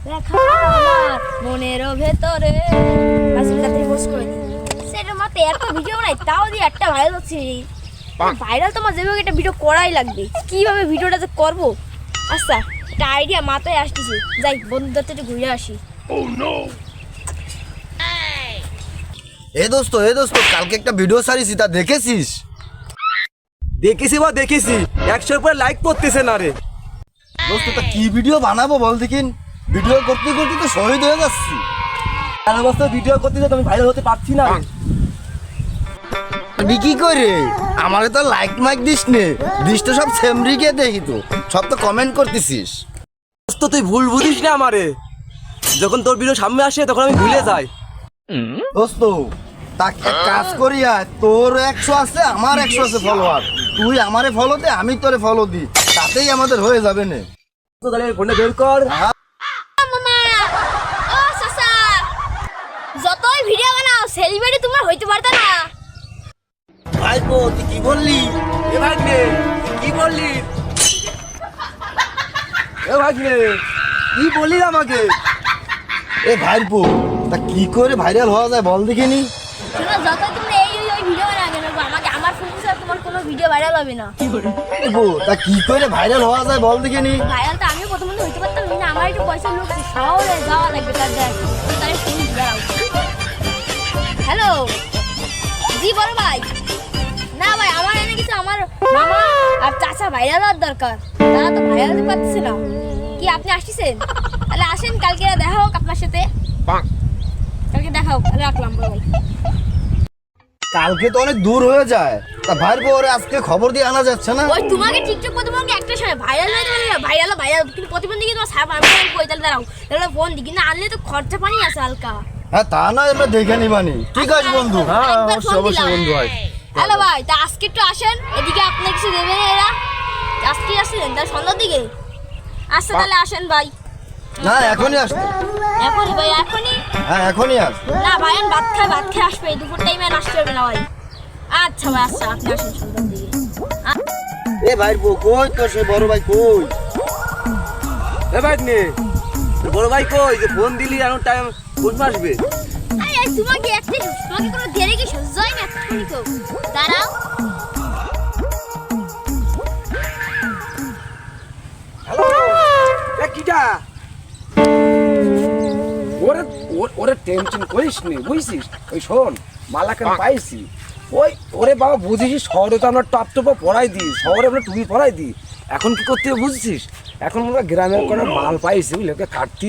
লেখা আমার মনেরও ভেতরে তাড়াতাড়ি পোস্ট করে দিই। সেটার মতো এত ভিডিও বানাই তাও দিয়ে একটা ভাইরাল হচ্ছে। ভাইরাল তোমার যেভাবে একটা ভিডিও করাই লাগবে, কিভাবে ভিডিওটা যে করবো। আচ্ছা একটা আইডিয়া মাথায় আসতেছে, যাই বন্ধুদের থেকে ঘুরে আসি। এ দোস্ত কালকে একটা ভিডিও ছাড়িছি, তা দেখেছিস? দেখেছি বা দেখেছি, 100 উপরে লাইক করতেছে না রে। দোস্ত তা কি ভিডিও বানাবো বল দেখিন। ভিডিও করতে করতে তো শহীদ হয়ে যাচ্ছি। আর অবস্থা ভিডিও করতে তো আমি ভাইরাল হতে পারছি না রে। আমি কি করে? আমারে তো লাইক মাইক দিস নে, দিস তো সব সেমরি গিয়ে দেখি, তো সব তো কমেন্ট করতেছিস। দোস্ত তুই ভুল বুঝিস না আমারে, যখন তোর ভিডিও সামনে আসে তখন আমি ভুলে যাই। দোস্ত তা এক কাজ করি, আর তোর 100 আছে আমার 100 আছে ফলোয়ার, তুই আমারে ফলো দে আমি তোরে ফলো দি, তাতেই আমাদের হয়ে যাবে না। তো তাহলে ফোনে বের কর। মামা ও চাচা, যতই ভিডিও বানাও সেলিব্রিটি তোমার হইতে পারতা না। ভাইপো তুই কি বললি? এ ভাগ্নে কি বললি? এ ভাগ্নে কি বললি আমাকে? এ ভাইপো তা কি করে ভাইরাল হওয়া যায় বল দেখিনি। শোনো, যতই তুমি এই ভিডিও বানাও কেন, আমাকে আমার ফোন ছাড়া তোমার কোনো ভিডিও ভাইরাল হবে না। তা কি করে ভাইরাল হওয়া যায় বল দেখিনি। ভাইরাল তো আমিও প্রথমে হইতে পারতাম না, আমার একটু পয়সা লোক শহরে যাওয়া লাগবে, তার দেখ তাই ফোন দাও। হ্যালো, জি বড় ভাই। না ভাই, আমার এনে কিছু আমার মামা আর চাচা ভাইরাল হওয়ার দরকার, তারা তো ভাইরাল হতে পারছে না। কি আপনি আসছেন? তাহলে আসেন, কালকে দেখা হোক আপনার সাথে। কালকে দেখা হোক, তাহলে রাখলাম বড় ভাই। কালকে তো অনেক দূর হয়ে যায়, তা ভাইপো ওরে আজকে খবর দিয়ে আনা যাচ্ছে না? ওই তোমাকে টিকটক প্রতিবন্ধী একটা সময় ভাইরাল হয়ে যাবে, ভাইরাল কিন্তু প্রতিবন্ধী কি তোমার সাপ আমি কই তাহলে দাঁড়াও, তাহলে ফোন দি, কিন্তু আনলে তো খরচা পানি আছে হালকা। হ্যাঁ তা না, আমরা দেখে নিবানি। ঠিক আছে বন্ধু। হ্যাঁ একবার ফোন অবশ্যই দিলাম। বন্ধু ভাই। হ্যালো ভাই, তা আজকে একটু আসেন এদিকে, আপনার কিছু দেবে না এরা? আজকে আসেন তার সন্ধ্যার দিকে? আচ্ছা তাহলে আসেন ভাই। না এখনই আসতে। এখনই ভাই, এখনই? হ্যাঁ এখনই আস। না ভাই, আমি ভাত খেয়ে আসবে, দুপুর টাইমে আর আসতে হবে না ভাই। আচ্ছা ভাই, আচ্ছা আপনি আসেন সন্ধ্যার দিকে। এ ভাইপো কই তো সে বড় ভাই কই? এ ভাগ্নে বড় ভাই কই, যে ফোন দিলি এখন টাইম কোন আসবে? আরে তোমাকে তোমাকে কোনো দেরি কি সহ্য হয় না? এক্ষুনি তো দাঁড়াও। হ্যালো এ কিটা? ওরে ওরে টেনশন করিস নি, বুঝছিস? ওই শোন, মালাকান পাইছি। ওই ওরে বাবা বুঝিস, শহরে তো আমরা টপ টপ পড়াই দিই, শহরে আমরা টুপি পড়াই দিই। এখন কি করতে হবে বুঝছিস? এখন আমরা গ্রামের কোনো মাল পাইছি, ওগুলোকে কাটতে